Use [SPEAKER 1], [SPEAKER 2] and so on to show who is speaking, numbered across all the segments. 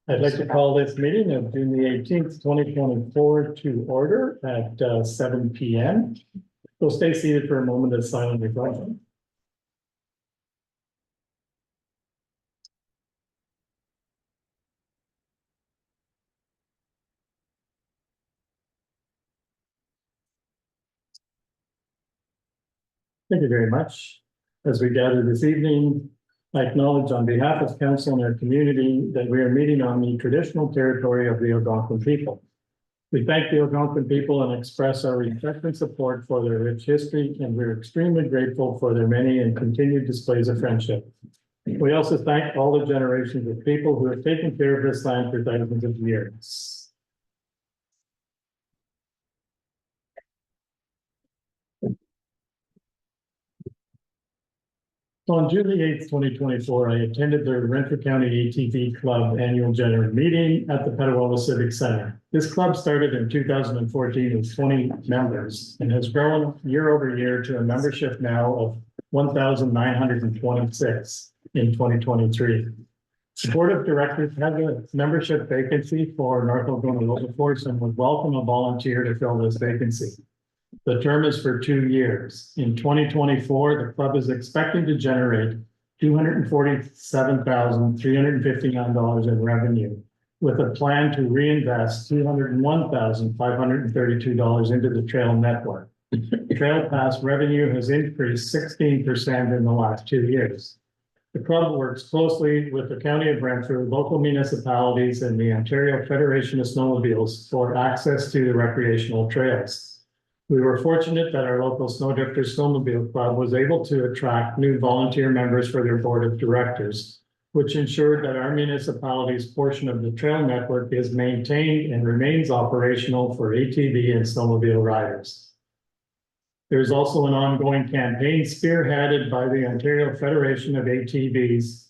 [SPEAKER 1] I'd like to call this meeting of June the 18th, 2024 to order at 7 p.m. So stay seated for a moment of silent reflection. Thank you very much. As we gather this evening, I acknowledge on behalf of council and our community that we are meeting on the traditional territory of the Algonquin people. We thank the Algonquin people and express our respect and support for their rich history, and we're extremely grateful for their many and continued displays of friendship. We also thank all the generations of people who have taken care of this land for thousands of years. So on June the 8th, 2024, I attended the Renfrew County ATV Club annual general meeting at the Petawawa Civic Center. This club started in 2014 with 20 members and has grown year over year to a membership now of 1,926 in 2023. The board of directors has a membership vacancy for North Algona Wilberforce and would welcome a volunteer to fill this vacancy. The term is for 2 years. In 2024, the club is expecting to generate $247,359 in revenue, with a plan to reinvest $201,532 into the trail network. Trail pass revenue has increased 16% in the last 2 years. The club works closely with the County of Renfrew, local municipalities, and the Ontario Federation of Snowmobiles for access to the recreational trails. We were fortunate that our local Snowdrifters Snowmobile Club was able to attract new volunteer members for their board of directors, which ensured that our municipality's portion of the trail network is maintained and remains operational for ATV and snowmobile riders. There's also an ongoing campaign spearheaded by the Ontario Federation of ATVs,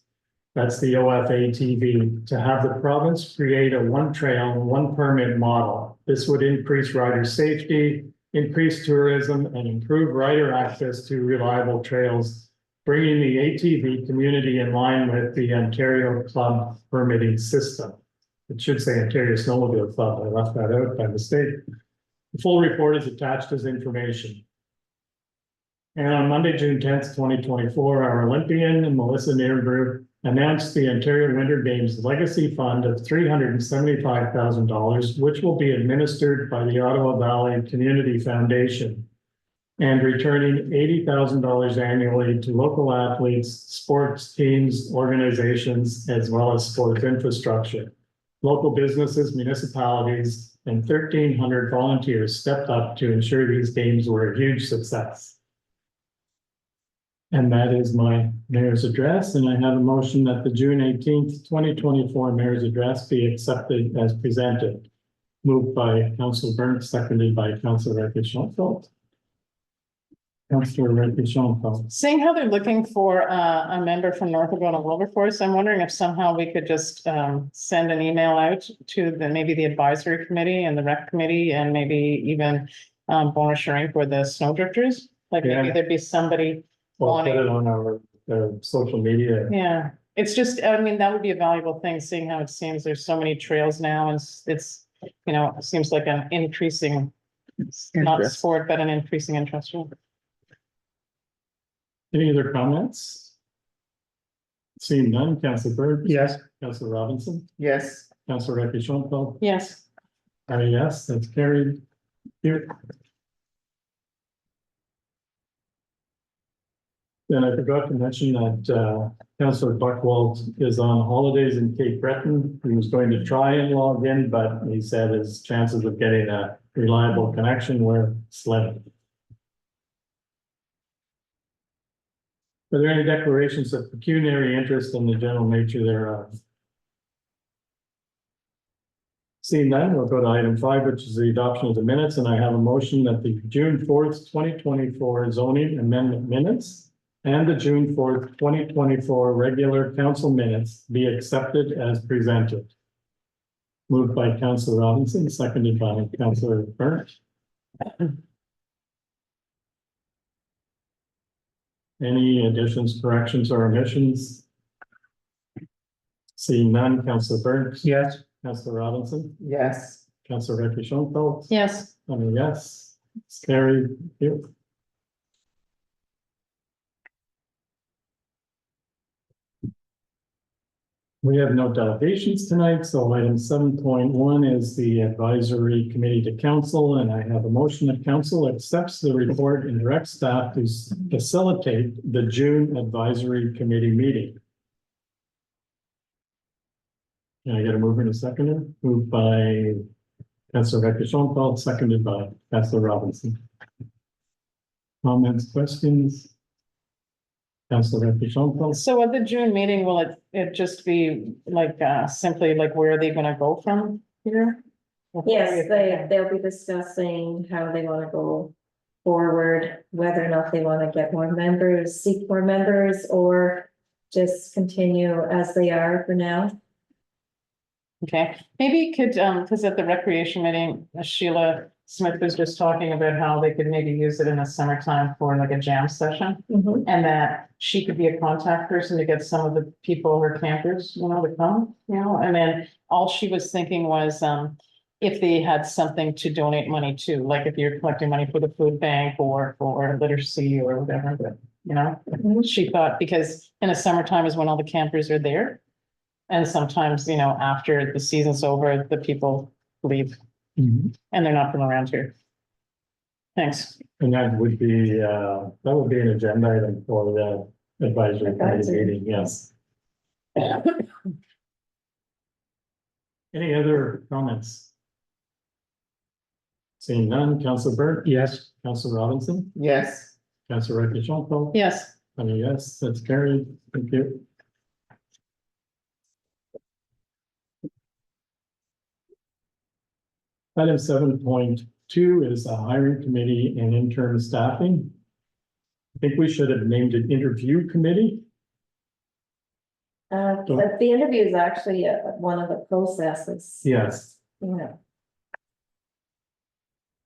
[SPEAKER 1] that's the OFATV, to have the province create a one trail, one permit model. This would increase rider safety, increase tourism, and improve rider access to reliable trails, bringing the ATV community in line with the Ontario Club permitting system. It should say Ontario Snowmobile Club. I left that out by mistake. The full report is attached as information. And on Monday, June 10th, 2024, our Olympian Melissa Nierenberg announced the Ontario Winter Games Legacy Fund of $375,000, which will be administered by the Ottawa Valley Community Foundation, and returning $80,000 annually to local athletes, sports teams, organizations, as well as sports infrastructure. Local businesses, municipalities, and 1,300 volunteers stepped up to ensure these games were a huge success. And that is my mayor's address, and I have a motion that the June 18th, 2024 mayor's address be accepted as presented. Moved by Councillor Burns, seconded by Councillor Recchi-Schonfeld. Councillor Recchi-Schonfeld.
[SPEAKER 2] Seeing how they're looking for a member from North Algona Wilberforce, I'm wondering if somehow we could just send an email out to maybe the advisory committee and the rec committee, and maybe even bonus sharing for the snowdrifters. Like maybe there'd be somebody.
[SPEAKER 1] We'll put it on our social media.
[SPEAKER 2] Yeah, it's just, I mean, that would be a valuable thing, seeing how it seems there's so many trails now, and it's you know, it seems like an increasing, not sport, but an increasing interest.
[SPEAKER 1] Any other comments? Seeing none, Councillor Bird?
[SPEAKER 3] Yes.
[SPEAKER 1] Councillor Robinson?
[SPEAKER 3] Yes.
[SPEAKER 1] Councillor Recchi-Schonfeld?
[SPEAKER 2] Yes.
[SPEAKER 1] Yes, that's carried. Here. Then I forgot to mention that Councillor Buchwald is on holidays in Cape Breton. He was going to try and log in, but he said his chances of getting a reliable connection were slim. Are there any declarations of pecuniary interest in the general nature thereof? Seeing none, we'll go to item 5, which is the adoption of the minutes, and I have a motion that the June 4th, 2024 zoning amendment minutes and the June 4th, 2024 regular council minutes be accepted as presented. Moved by Councillor Robinson, seconded by Councillor Burnt. Any additions, corrections, or omissions? Seeing none, Councillor Burns.
[SPEAKER 3] Yes.
[SPEAKER 1] Councillor Robinson,
[SPEAKER 3] Yes.
[SPEAKER 1] Councillor Becky Schoenfeld.
[SPEAKER 2] Yes,
[SPEAKER 1] I'm a yes, it's carried. Thank you. We have no delegations tonight, so item 7.1 is the advisory committee to council, and I have a motion that council accepts the report and directs staff to facilitate the June advisory committee meeting. Can I get a mover and a seconder? Moved by Councillor Becky Schoenfeld, seconded by Councillor Robinson. Comments, questions? Councillor Becky Schoenfeld?
[SPEAKER 2] so at the June meeting, will it just be like, simply like, where are they gonna go from here?
[SPEAKER 4] Yes, they'll be discussing how they wanna go forward, whether or not they wanna get more members, seek more members, or just continue as they are for now.
[SPEAKER 2] Okay, maybe you could, because at the recreation meeting, Sheila Smith was just talking about how they could maybe use it in the summertime for like a jam session.
[SPEAKER 4] Mhm.
[SPEAKER 2] And that she could be a contact person to get some of the people or campers, to come, and then all she was thinking was, if they had something to donate money to, like if you're collecting money for the food bank or for literacy or whatever, but,
[SPEAKER 4] Mhm.
[SPEAKER 2] she thought, because in the summertime is when all the campers are there. And sometimes, after the season's over, the people leave
[SPEAKER 1] Mhm.
[SPEAKER 2] and they're not from around here. Thanks.
[SPEAKER 1] And that would be an agenda item for the advisory committee
[SPEAKER 4] Advisory.
[SPEAKER 1] meeting, yes. Any other comments? Seeing none, Councillor Burke.
[SPEAKER 3] Yes.
[SPEAKER 1] Councillor Robinson,
[SPEAKER 3] Yes.
[SPEAKER 1] Councillor Becky Schoenfeld.
[SPEAKER 2] Yes,
[SPEAKER 1] I'm a yes, that's carried. Thank you. Item 7.2 is a hiring committee and interim staffing. I think we should have named it interview committee.
[SPEAKER 4] But the interview is actually one of the processes.
[SPEAKER 1] Yes.
[SPEAKER 4] Yeah.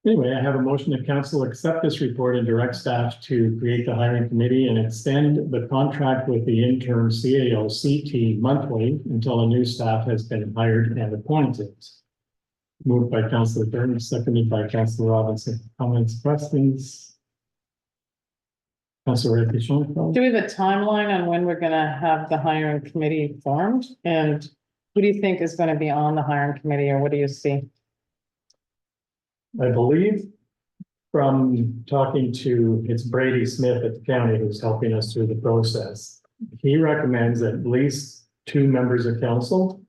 [SPEAKER 1] Anyway, I have a motion that council accept this report and direct staff to create the hiring committee and extend the contract with the interim CAO CT monthly until a new staff has been hired and appointed. Moved by Councillor Burns, seconded by Councillor Robinson. Comments, questions? Councillor Schoenfeld.
[SPEAKER 2] do we have a timeline on when we're gonna have the hiring committee formed? And who do you think is gonna be on the hiring committee, or what do you see?
[SPEAKER 1] I believe from talking to, it's Brady Smith at the county who's helping us through the process. He recommends at least 2 members of council.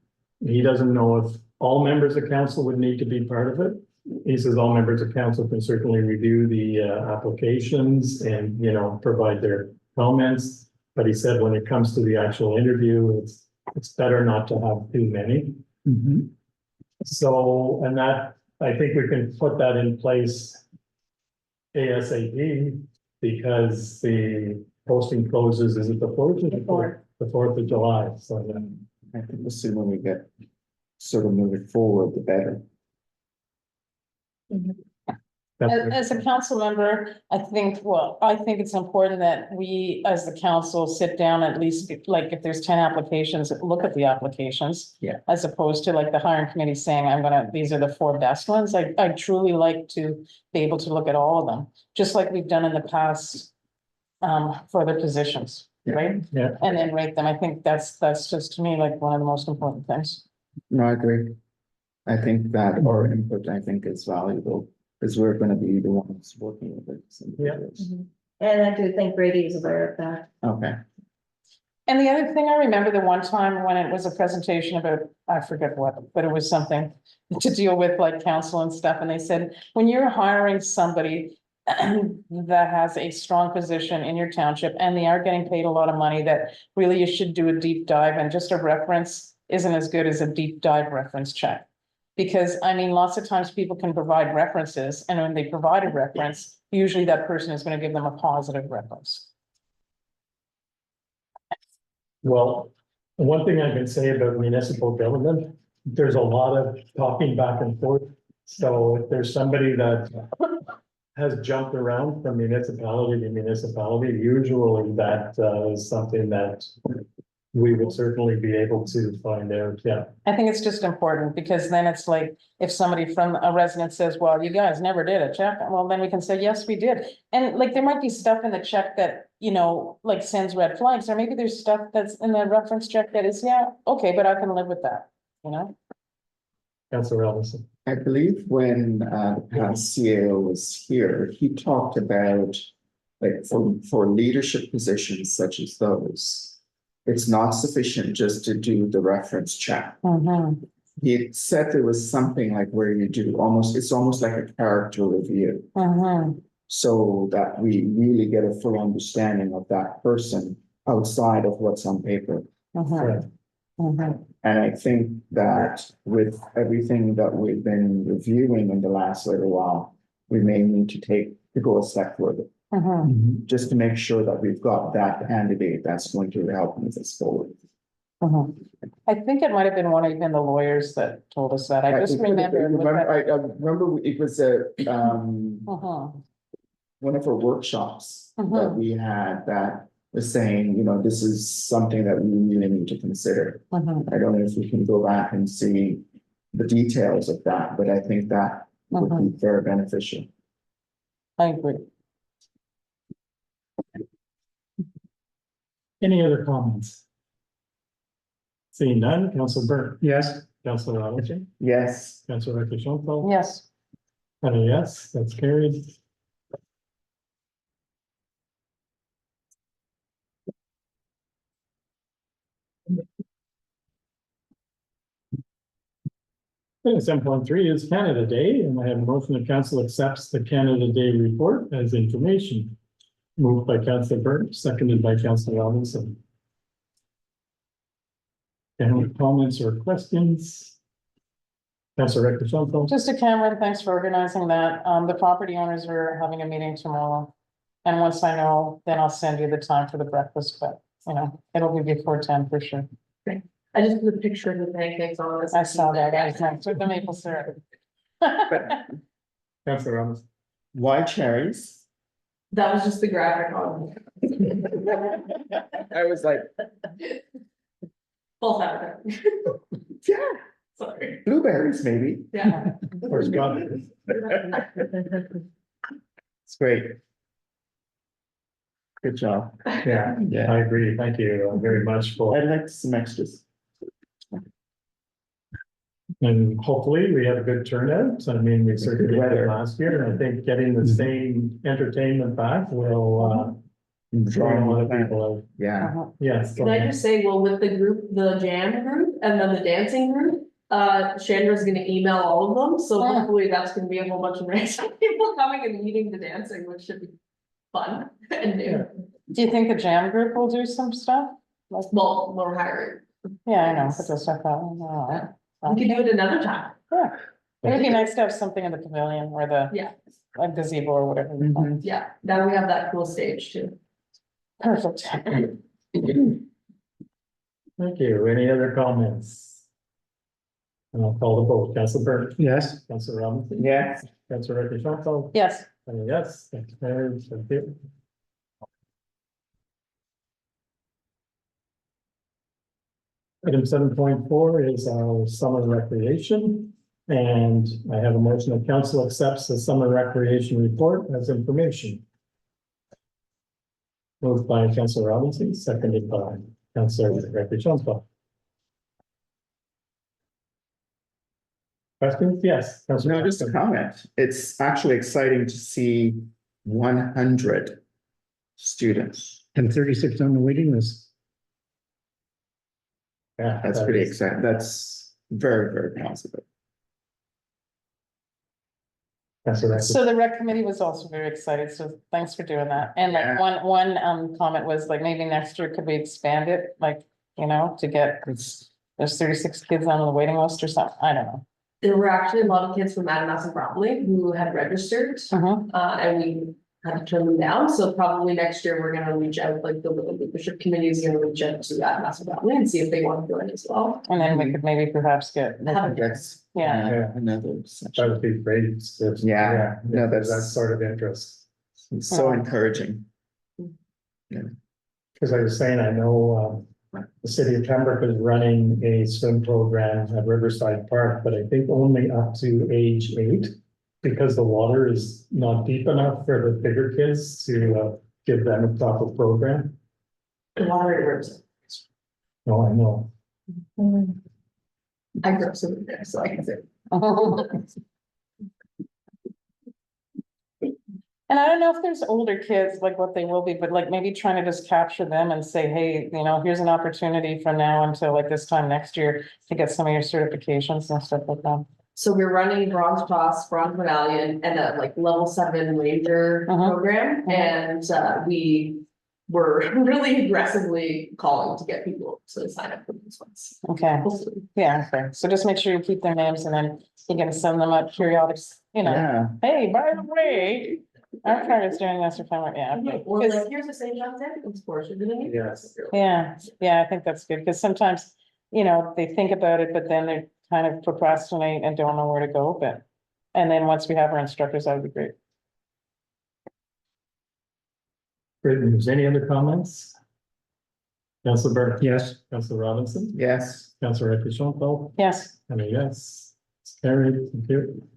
[SPEAKER 1] He doesn't know if all members of council would need to be part of it. He says all members of council can certainly review the applications and, provide their comments. But he said when it comes to the actual interview, it's better not to have too many.
[SPEAKER 3] Mhm.
[SPEAKER 1] So, and that, I think we can put that in place ASAP because the posting closes, is it the 4th?
[SPEAKER 4] The 4th.
[SPEAKER 1] The 4th of July, so.
[SPEAKER 3] I think the sooner we get sort of moving forward, the better.
[SPEAKER 2] As a council member, I think it's important that we, as the council, sit down at least, like, if there's 10 applications, look at the applications.
[SPEAKER 3] Yeah.
[SPEAKER 2] As opposed to like the hiring committee saying, these are the 4 best ones. I truly like to be able to look at all of them, just like we've done in the past. For other positions, right?
[SPEAKER 1] Yeah.
[SPEAKER 2] And then rate them. I think that's just to me like one of the most important things.
[SPEAKER 3] No, I agree. I think that our input, I think, is valuable, because we're gonna be the ones working with it.
[SPEAKER 1] Yeah.
[SPEAKER 4] And I do think Brady is aware of that.
[SPEAKER 3] Okay.
[SPEAKER 2] And the other thing, I remember the one time when it was a presentation about, I forget what, but it was something to deal with like council and stuff. And they said, when you're hiring somebody that has a strong position in your township and they are getting paid a lot of money, that really you should do a deep dive, and just a reference isn't as good as a deep dive reference check. Because lots of times people can provide references, and when they provide a reference, usually that person is going to give them a positive reference.
[SPEAKER 1] Well, one thing I can say about municipal government, there's a lot of talking back and forth. So if there's somebody that has jumped around from municipality to municipality, usually that is something that we would certainly be able to find out, yeah.
[SPEAKER 2] I think it's just important, because then it's like, if somebody from a resident says, well, you guys never did a check, well, then we can say, yes, we did. And like, there might be stuff in the check that, you know, like sends red flags, or maybe there's stuff that's in the reference check that is, yeah, okay, but I can live with that, you know?
[SPEAKER 1] Councillor Robinson.
[SPEAKER 3] I believe when the past CEO was here, he talked about like for leadership positions such as those, it's not sufficient just to do the reference check.
[SPEAKER 2] Mhm.
[SPEAKER 3] He said there was something like where you do it's almost like a character review,
[SPEAKER 2] Mhm.
[SPEAKER 3] so that we really get a full understanding of that person outside of what's on paper.
[SPEAKER 2] Mhm. Mhm.
[SPEAKER 3] And I think that with everything that we've been reviewing in the last little while, we may need to go a step further,
[SPEAKER 2] Mhm.
[SPEAKER 3] just to make sure that we've got that candidate that's going to help move us forward.
[SPEAKER 2] Mhm. I think it might have been one of even the lawyers that told us that. I just remember. it was that-
[SPEAKER 3] I remember it was
[SPEAKER 2] Mhm.
[SPEAKER 3] one of our workshops that
[SPEAKER 2] Mhm.
[SPEAKER 3] we had that was saying, you know, this is something that we really need to consider.
[SPEAKER 2] Mhm.
[SPEAKER 3] I don't know if we can go back and see the details of that, but I think that would be very beneficial.
[SPEAKER 2] I agree.
[SPEAKER 1] Any other comments? Seeing none, Councillor Burke. Yes. Councillor Robinson,
[SPEAKER 3] Yes,
[SPEAKER 1] Councillor Chantal.
[SPEAKER 2] Yes.
[SPEAKER 1] And a yes, that's carried. Okay, 7.3 is Canada Day, and I have a motion that council accepts the Canada Day report as information. Moved by Councillor Burke, seconded by Councillor Robinson. Any comments or questions? Councillor Chantal.
[SPEAKER 2] Just to Cameron, thanks for organizing that. The property owners are having a meeting tomorrow. And once I know, then I'll send you the time for the breakfast, but you know, it'll be before 10 for sure.
[SPEAKER 5] I just put a picture of the pancakes on this.
[SPEAKER 2] I saw that, I took the maple syrup.
[SPEAKER 1] Councillor Robinson.
[SPEAKER 3] why cherries?
[SPEAKER 5] That was just the graphic on.
[SPEAKER 3] I was like,
[SPEAKER 5] Full fabric.
[SPEAKER 3] yeah,
[SPEAKER 5] Sorry.
[SPEAKER 3] blueberries maybe.
[SPEAKER 5] Yeah.
[SPEAKER 1] Or strawberries.
[SPEAKER 3] It's great. Good job.
[SPEAKER 1] Yeah,
[SPEAKER 3] Yeah.
[SPEAKER 1] I agree. Thank you very much for,
[SPEAKER 3] I'd like some extras.
[SPEAKER 1] and hopefully we have a good turnout. I mean, we certainly did
[SPEAKER 3] Weather.
[SPEAKER 1] last year, and I think getting the same entertainment back will draw a lot of people out.
[SPEAKER 3] Yeah,
[SPEAKER 2] Uh-huh.
[SPEAKER 1] Yes.
[SPEAKER 5] Can I just say, well, with the group, the jam group and then the dancing group, Chandra's gonna email all of them, so
[SPEAKER 2] Yeah.
[SPEAKER 5] hopefully that's gonna be a whole bunch of random people coming and meeting the dancing, which should be fun and new.
[SPEAKER 2] Do you think the jam group will do some stuff? Like,
[SPEAKER 5] Well, we're hiring.
[SPEAKER 2] yeah, I know, but just I thought,
[SPEAKER 5] We can do it another time.
[SPEAKER 2] yeah. It'd be nice to have something in the pavilion or the.
[SPEAKER 5] Yeah.
[SPEAKER 2] Like gazebo or whatever. you call it.
[SPEAKER 3] Mhm.
[SPEAKER 5] Yeah, now we have that cool stage too.
[SPEAKER 2] Perfect.
[SPEAKER 1] Thank you. Any other comments? And I'll call the vote. Councillor Burke. Yes. Councillor Robinson.
[SPEAKER 3] yes,
[SPEAKER 1] Councillor Chantal.
[SPEAKER 2] Yes.
[SPEAKER 1] And yes, that's carried. Thank you. Item 7.4 is our summer recreation. And I have a motion that council accepts the summer recreation report as information. Moved by Councillor Robinson, seconded by Councillor Chantal. Questions? Yes. Councillor
[SPEAKER 3] no, just a
[SPEAKER 1] Robinson.
[SPEAKER 3] comment. It's actually exciting to see 100 students.
[SPEAKER 1] And 36 on the waiting list. Yeah.
[SPEAKER 3] That's
[SPEAKER 1] that
[SPEAKER 3] pretty
[SPEAKER 1] is-
[SPEAKER 3] exciting. That's very, very positive.
[SPEAKER 1] Councillor
[SPEAKER 2] So the rec committee was also very excited, so thanks for doing that. And like
[SPEAKER 3] Yeah.
[SPEAKER 2] one comment was like, maybe next year could we expand it, like, you know, to get,
[SPEAKER 3] It's,
[SPEAKER 2] there's 36 kids on the waiting list or something, I don't know.
[SPEAKER 5] There were actually a lot of kids from Adamson Broccoli who had registered,
[SPEAKER 2] Mhm.
[SPEAKER 5] and we had to turn them down, so probably next year we're gonna reach out, like the leadership committee is gonna reach out to Adamson Broccoli and see if they want to join as well.
[SPEAKER 2] And then we could maybe perhaps get,
[SPEAKER 3] that's
[SPEAKER 2] yeah,
[SPEAKER 1] Yeah.
[SPEAKER 3] another
[SPEAKER 1] That
[SPEAKER 3] section.
[SPEAKER 1] would be great. It's-
[SPEAKER 3] Yeah. No,
[SPEAKER 1] if
[SPEAKER 3] that's-
[SPEAKER 1] That sort of interest.
[SPEAKER 3] So encouraging.
[SPEAKER 1] Because I was saying, I know the city of Pembroke is running a swim program at Riverside Park, but I think only up to age 8. Because the water is not deep enough for the bigger kids to give them a proper program.
[SPEAKER 5] The water rivers.
[SPEAKER 1] No, I know.
[SPEAKER 5] I grew up swimming there, so I can say.
[SPEAKER 2] And I don't know if there's older kids, like what they will be, but like maybe trying to just capture them and say, hey, here's an opportunity from now until like this time next year to get some of your certifications and stuff like that.
[SPEAKER 5] So we're running bronze cross, bronze medallion, and a like level 7 ranger program, and we were really aggressively calling to get people to sign up for these ones.
[SPEAKER 2] Okay, yeah, okay, so just make sure you keep their names and then you're gonna send them out periodic,
[SPEAKER 3] Yeah,
[SPEAKER 2] hey, by the way. Our part is doing this or something, yeah. Okay.
[SPEAKER 5] Or
[SPEAKER 2] 'Cause-
[SPEAKER 5] like, here's the same John's Ambulance Corps, you're gonna need this.
[SPEAKER 2] Yeah, I think that's good, because sometimes, they think about it, but then they kind of procrastinate and don't know where to go, but. And then once we have our instructors, that would be great.
[SPEAKER 1] Great news. Any other comments? Councilor Burke?
[SPEAKER 6] Yes.
[SPEAKER 1] Councilor Robinson?
[SPEAKER 3] yes,
[SPEAKER 1] Councilor Duchamp?
[SPEAKER 2] Yes,
[SPEAKER 1] And a yes. It's carried. Thank you.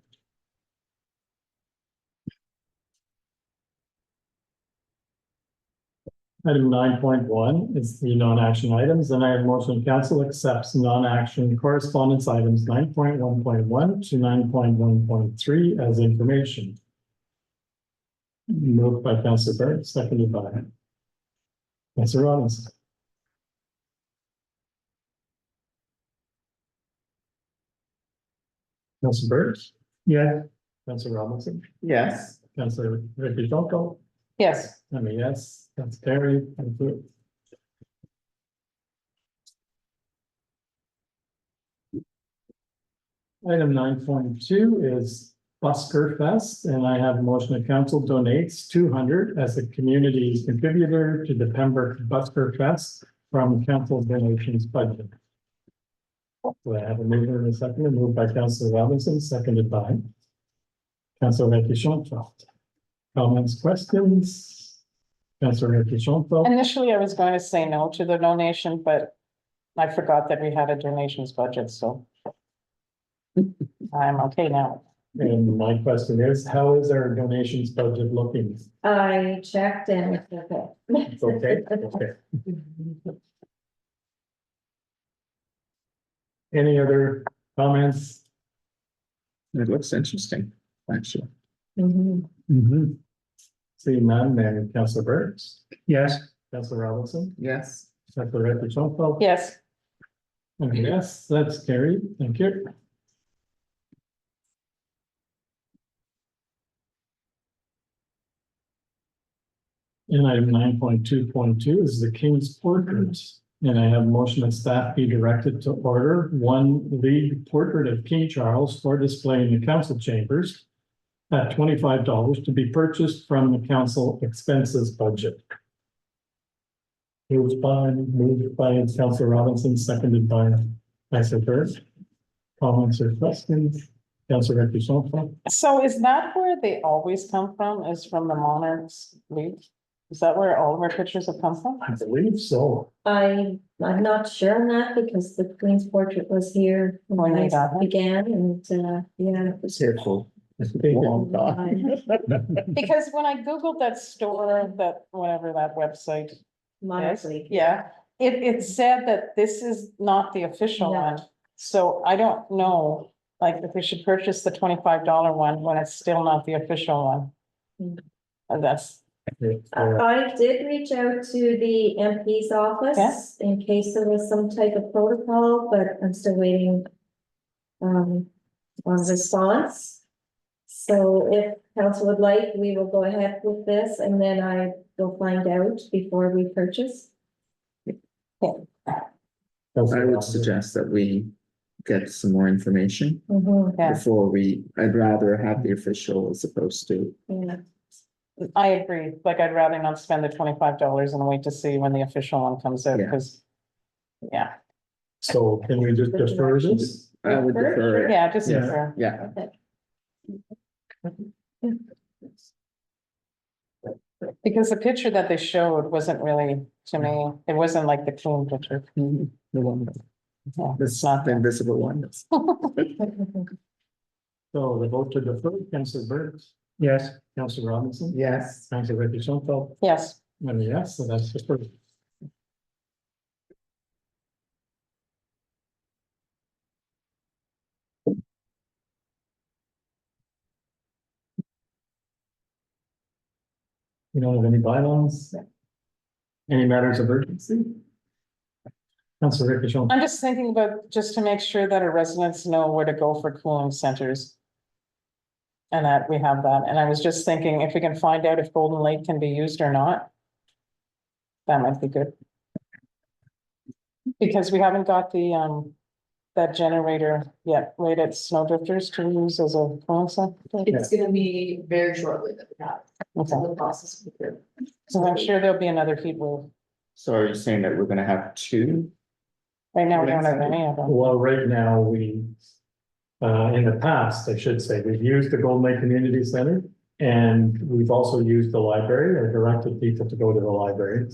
[SPEAKER 1] Item 9.1 is the non-action items, and I have motion council accepts non-action correspondence items 9.1.1 to 9.1.3 as information. Moved by Councilor Burke, seconded by Councilor Robinson. Councilor Burke?
[SPEAKER 6] Yeah.
[SPEAKER 1] Councilor Robinson?
[SPEAKER 3] yes.
[SPEAKER 1] Councilor Duchamp?
[SPEAKER 2] yes,
[SPEAKER 1] I mean, yes, that's carried. Thank you. Item 9.2 is Busker Fest, and I have a motion that council donates 200 as a community contributor to the Pembroke Busker Fest from council donations budget. So I have a mover and a second, moved by Councilor Robinson, seconded by Councilor Duchamp. Comments, questions? Councilor Duchamp.
[SPEAKER 2] initially I was going to say no to the donation, but. I forgot that we had a donations budget, so. I'm okay now.
[SPEAKER 1] And my question is, how is our donations budget looking?
[SPEAKER 4] I checked and it's okay.
[SPEAKER 1] It's okay, okay. Any other comments?
[SPEAKER 3] It looks interesting, actually.
[SPEAKER 4] Mhm.
[SPEAKER 1] Seeing none, then Councilor Burks,
[SPEAKER 6] Yes.
[SPEAKER 1] Councilor Robinson,
[SPEAKER 3] Yes,
[SPEAKER 1] Councilor Duchamp.
[SPEAKER 2] Yes,
[SPEAKER 1] And yes, that's carried. Thank you. And item 9.2.2 is the King's Portrait. And I have motion that staff be directed to order one lead portrait of King Charles for display in the council chambers at $25 to be purchased from the council expenses budget. Moved by Councilor Robinson, seconded by Councilor Burke. Comments or questions? Councilor Duchamp.
[SPEAKER 2] so is that where they always come from, is from the Monarchs League? Is that where all of our pictures have come from?
[SPEAKER 1] I believe so.
[SPEAKER 4] I'm not sure on that because the Queen's portrait was here when
[SPEAKER 2] When we
[SPEAKER 4] I
[SPEAKER 2] got it.
[SPEAKER 4] began and, yeah. it was-
[SPEAKER 3] careful. Long gone.
[SPEAKER 2] Because when I Googled that store, that, whatever that website
[SPEAKER 4] Monarch
[SPEAKER 2] is,
[SPEAKER 4] League.
[SPEAKER 2] yeah, it said that this is not the official
[SPEAKER 4] No.
[SPEAKER 2] one. So I don't know, like, if we should purchase the $25 one when it's still not the official one.
[SPEAKER 4] Hmm.
[SPEAKER 2] And that's,
[SPEAKER 4] I did reach out to the MP's office in case there was some type of protocol, but I'm still waiting on a response. So if council would like, we will go ahead with this and then I will find out before we purchase.
[SPEAKER 3] I would suggest that we get some more information
[SPEAKER 2] yeah,
[SPEAKER 3] before I'd rather have the official as opposed to,
[SPEAKER 4] Yeah.
[SPEAKER 2] I agree. Like, I'd rather not spend the $25 and wait to see when the official one comes out,
[SPEAKER 3] Yeah.
[SPEAKER 2] because. Yeah,
[SPEAKER 1] So can we just defer this?
[SPEAKER 3] I would defer it.
[SPEAKER 2] yeah, just.
[SPEAKER 1] Yeah.
[SPEAKER 2] for-
[SPEAKER 3] Yeah,
[SPEAKER 2] Because the picture that they showed wasn't really, to me, it wasn't like the clean picture.
[SPEAKER 3] The one,
[SPEAKER 2] Yeah,
[SPEAKER 3] this
[SPEAKER 2] it's not
[SPEAKER 3] the invisible one.
[SPEAKER 1] So the vote to defer, Councillor Burt? Yes. Councillor Robinson?
[SPEAKER 3] Yes.
[SPEAKER 1] Councillor Ricky Schonfeld?
[SPEAKER 2] Yes,
[SPEAKER 1] And yes, so that's the first. You don't have any bylaws? Any matters of urgency? Councillor Ricky Schonfeld?
[SPEAKER 2] I'm just thinking about, just to make sure that our residents know where to go for cooling centers. And that we have that, and I was just thinking if we can find out if Golden Lake can be used or not. That might be good. Because we haven't got the, that generator yet, right at Snowdrifters to use as a cooling center.
[SPEAKER 5] It's gonna be very shortly that we have, it's in
[SPEAKER 2] Okay,
[SPEAKER 5] the process of it.
[SPEAKER 2] so I'm sure there'll be another heat wave.
[SPEAKER 3] So are you saying that we're gonna have two?
[SPEAKER 2] Right now, we don't have any of them.
[SPEAKER 1] Well, right now, in the past, I should say, we've used the Golden Lake Community Center. And we've also used the library, or directed people to go to the library.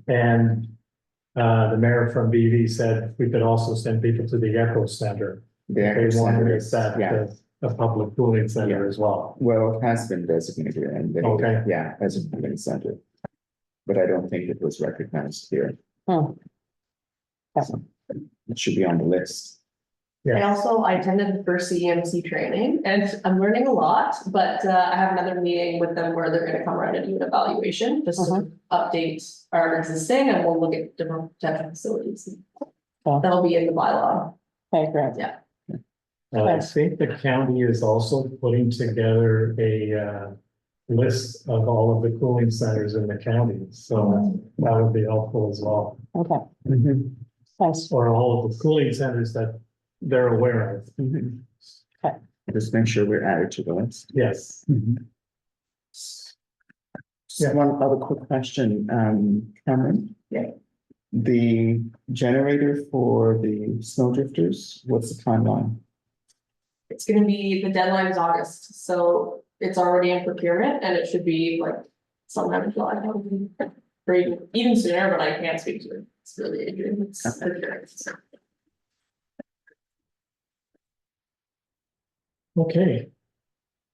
[SPEAKER 1] And the mayor from BV said we could also send people to the Echo Center.
[SPEAKER 3] The
[SPEAKER 1] They
[SPEAKER 3] Echo
[SPEAKER 1] wanted
[SPEAKER 3] Center
[SPEAKER 1] it
[SPEAKER 3] is-
[SPEAKER 1] set
[SPEAKER 3] yeah.
[SPEAKER 1] as a public cooling center as well.
[SPEAKER 3] Well, it has been designated and they,
[SPEAKER 1] Okay.
[SPEAKER 3] yeah, as a cooling center. But I don't think it was recognized here.
[SPEAKER 2] Hmm.
[SPEAKER 3] So it should be on the list.
[SPEAKER 5] I attended the first CEMC training and I'm learning a lot, but I have another meeting with them where they're gonna come around and do an evaluation, just to update our existing and we'll look at different potential facilities.
[SPEAKER 2] Yeah.
[SPEAKER 5] That'll be in the bylaw.
[SPEAKER 2] Okay, great.
[SPEAKER 5] Yeah.
[SPEAKER 1] I think the county is also putting together a list of all of the cooling centers in the county, so that would be helpful as well.
[SPEAKER 2] Okay, thanks.
[SPEAKER 1] Or all of the cooling centers that they're aware of.
[SPEAKER 3] Just make sure we're added to the list.
[SPEAKER 1] Yes.
[SPEAKER 3] So one other quick question, Cameron?
[SPEAKER 5] Yeah.
[SPEAKER 3] The generator for the snowdrifters, what's the timeline?
[SPEAKER 5] It's gonna be, the deadline is August, so it's already in procurement and it should be like sometime in July, probably. Or even sooner, but I can't speak to it. It's really, it's procured, so.
[SPEAKER 1] Okay.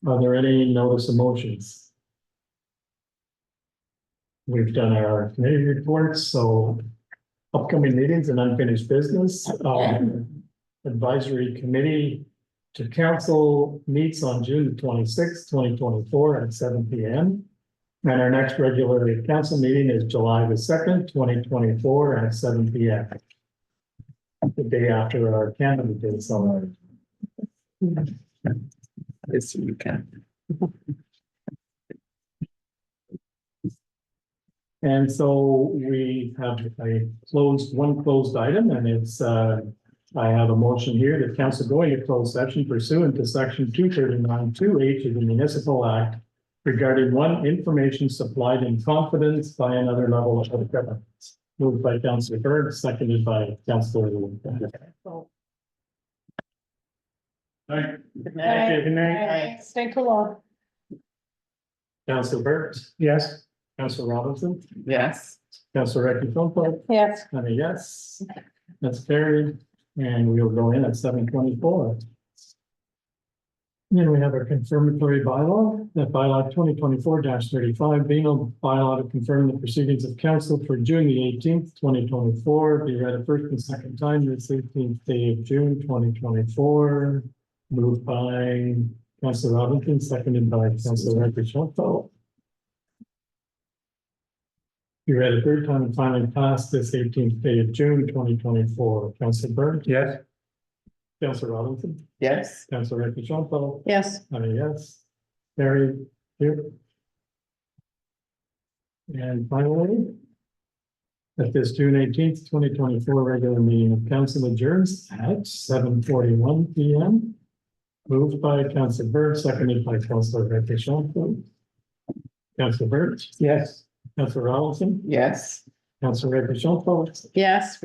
[SPEAKER 1] Are there any notice of motions? We've done our committee reports, so upcoming meetings and unfinished business. Advisory committee to council meets on June 26th, 2024 at 7 p.m. And our next regular council meeting is July the 2nd, 2024 at 7 p.m. The day after our Canada Day, so.
[SPEAKER 3] This weekend.
[SPEAKER 1] And so we have one closed item, and it's, I have a motion here that council going to closed session pursuant to section 239(2)(h) of the Municipal Act regarding one, information supplied in confidence by another level of government. Moved by Councillor Berg, seconded by Councillor.
[SPEAKER 2] Good
[SPEAKER 1] Good night.
[SPEAKER 2] Stay cool.
[SPEAKER 1] Councillor Burt? Yes. Councillor Robinson?
[SPEAKER 3] Yes.
[SPEAKER 1] Councillor Ricky
[SPEAKER 2] Yes.
[SPEAKER 1] and a yes, that's carried, and we'll go in at 7:24. Then we have our confirmatory bylaw, that bylaw 2024-35, being a bylaw to confirm the proceedings of council for June the 18th, 2024, be read a first and second time this 18th day of June, 2024. Moved by Councillor Robinson, seconded by Councillor Ricky Schonfeld. You read a third time and finally passed this 18th day of June, 2024. Councillor Byrne? Yes. Councillor Robinson?
[SPEAKER 3] Yes.
[SPEAKER 1] Councillor Ricky Schonfeld?
[SPEAKER 2] Yes.
[SPEAKER 1] And a yes. Carried here. And finally, at this June 18th, 2024 regular meeting of council adjourns at 7:41 p.m. Moved by Councillor Byrne, seconded by Councillor Ricky Schonfeld. Councillor Byrne? Yes. Councillor Robinson?
[SPEAKER 3] Yes.
[SPEAKER 1] Councillor Ricky Schonfeld?
[SPEAKER 2] Yes.